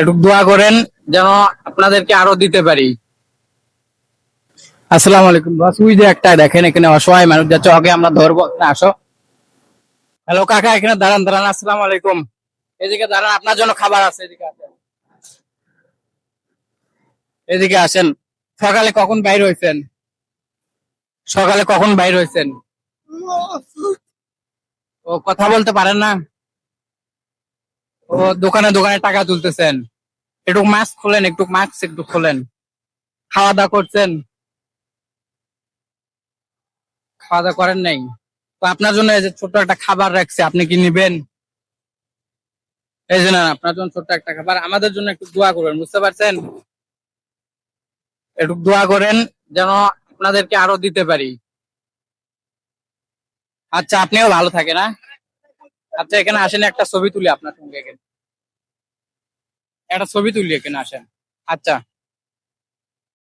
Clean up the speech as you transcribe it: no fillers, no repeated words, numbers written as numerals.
একটু দোয়া করেন যেন আপনাদেরকে আরো দিতে পারি। আসসালামু আলাইকুম বস, ওই যে একটা দেখেন এখানে অসহায় মানুষ যাচ্ছে, ওকে আমরা ধরবো না, আসো। হ্যালো কাকা, এখানে দাঁড়ান দাঁড়ান, আসসালামু আলাইকুম। এদিকে দাঁড়ান, আপনার জন্য খাবার আছে, এদিকে আসেন। এদিকে আসেন। সকালে কখন বাইর হয়েছেন? সকালে কখন বাইর হয়েছেন? ও কথা বলতে পারেন না? ও দোকানে দোকানে টাকা তুলতেছেন? একটু মাস্ক খোলেন, একটু মাস্ক একটু খোলেন। খাওয়া দাওয়া করছেন? খাওয়া দাওয়া করেন নাই? তো আপনার জন্য এই যে ছোট্ট একটা খাবার রাখছে, আপনি কি নিবেন? এই যে না, আপনার জন্য ছোট্ট একটা খাবার, আমাদের জন্য একটু দোয়া করবেন, বুঝতে পারছেন? একটু দোয়া করেন যেন আপনাদেরকে আরো দিতে পারি। আচ্ছা, আপনিও ভালো থাকেন, হ্যাঁ? আচ্ছা, এখানে আসেন, একটা ছবি তুলি আপনার সঙ্গে, এখানে একটা ছবি তুলি, এখানে আসেন। আচ্ছা।